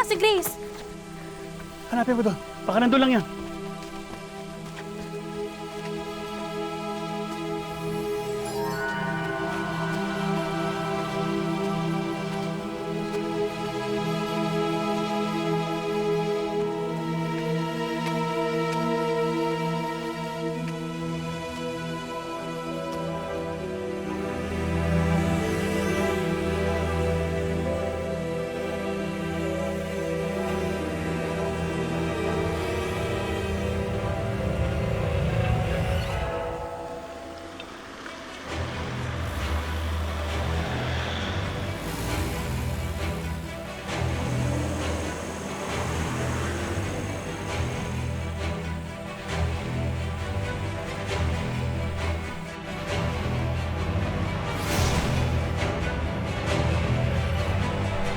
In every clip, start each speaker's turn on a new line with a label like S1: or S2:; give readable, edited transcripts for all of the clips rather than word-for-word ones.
S1: Wala si Grace.
S2: Hanapin mo doon. Baka nandun lang yan.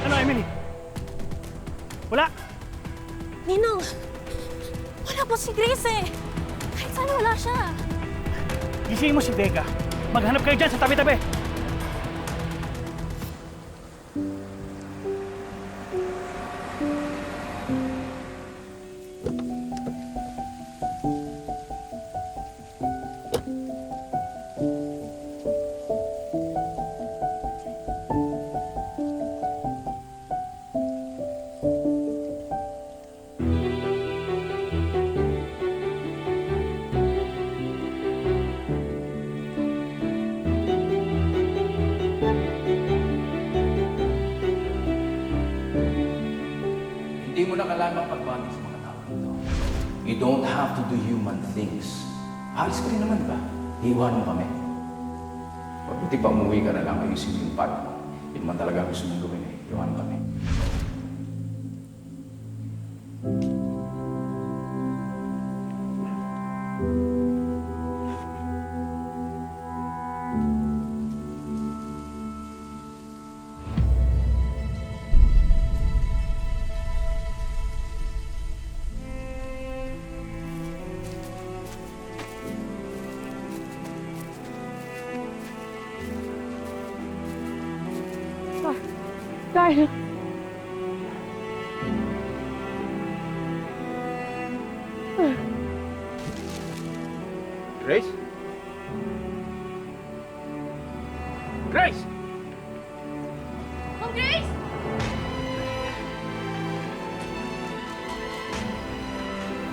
S2: Ano, Emily? Wala.
S1: Ninong, wala po si Grace eh. Kahit saan wala siya.
S2: Gisingin mo si Vega. Maghanap kayo dyan sa tabi-tabi.
S3: Hindi mo na kailangan pagbati sa mga tao dito. You don't have to do human things. Alis ka rin naman ba? Iiwan mo kami. Mabuti pa umuwi ka na lang, ayusin mo yung pad mo. Yun man talaga gusto mong gawin eh. Iwan mo kami.
S1: Carlo.
S3: Grace? Grace!
S1: Oh, Grace!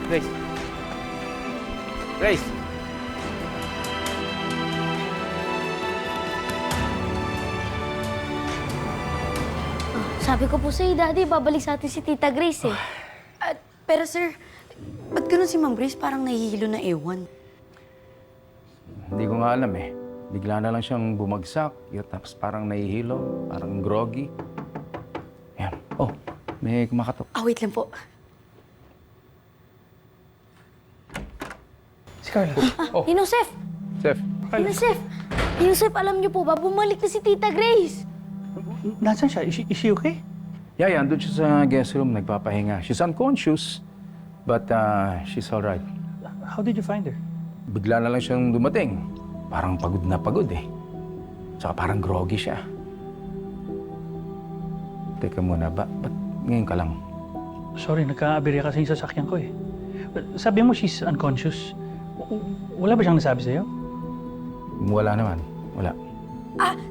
S3: Grace! Grace!
S4: Sabi ko po sa'yo, Daddy, babalik sa atin si Tita Grace eh.
S5: Pero sir, ba't ganun si Ma'am Grace parang nahihilo na ewan?
S3: Hindi ko nga alam eh. Bigla na lang siyang bumagsak, tapos parang nahihilo, parang groggy. Ayan. Oh, may kumakatok.
S5: Wait lang po.
S2: Si Carla.
S3: Oh,
S4: Yusef!
S3: Chef.
S4: Yusef! Yusef, alam niyo po ba, bumalik na si Tita Grace!
S2: Nasaan siya? Is she okay?
S3: Yeah, andun siya sa guest room, nagpapahinga. She's unconscious, but she's all right.
S2: How did you find her?
S3: Bigla na lang siyang dumating. Parang pagod na pagod eh. Tsaka parang groggy siya. Teka muna, ba't ngayon ka lang?
S2: Sorry, nagka-aberya kasi yung sasakyan ko eh. Sabi mo she's unconscious. Wala ba siyang nasabi sa'yo?
S3: Wala naman, wala.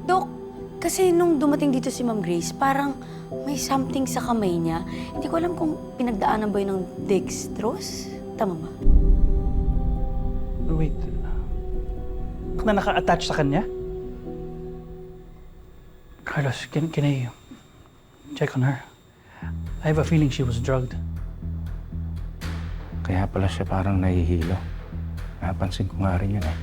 S5: Dok, kasi nung dumating dito si Ma'am Grace, parang may something sa kamay niya. Hindi ko alam kung pinagdaanan ba yun ng dextrose? Tama ba?
S2: Wait. Na naka-attach sa kanya? Carlos, can I check on her? I have a feeling she was drugged.
S3: Kaya pala siya parang nahihilo. Napansin ko nga rin yun eh.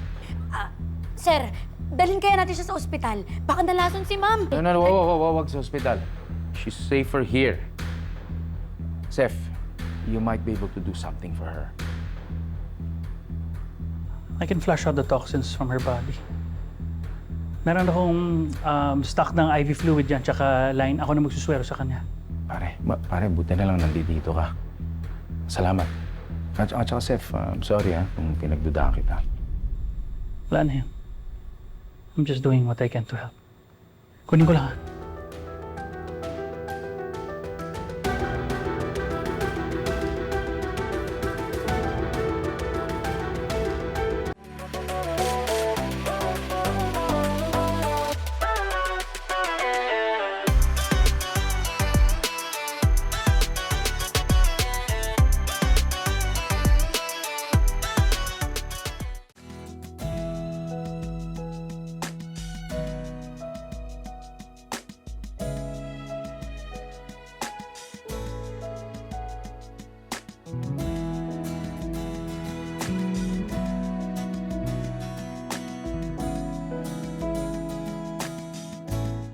S5: Sir, dalhin kaya natin siya sa ospital. Baka nalason si Ma'am.
S3: No, wag sa ospital. She's safer here. Seth, you might be able to do something for her.
S2: I can flush out the toxins from her body. Meron akong stock ng IV fluid dyan, tsaka line. Ako na magsuswero sa kanya.
S3: Pare, buti na lang nandito ka. Salamat. At saka, Seth, I'm sorry kung pinagdudaan kita.
S2: Wala na yan. I'm just doing what I can to help. Kunin ko lang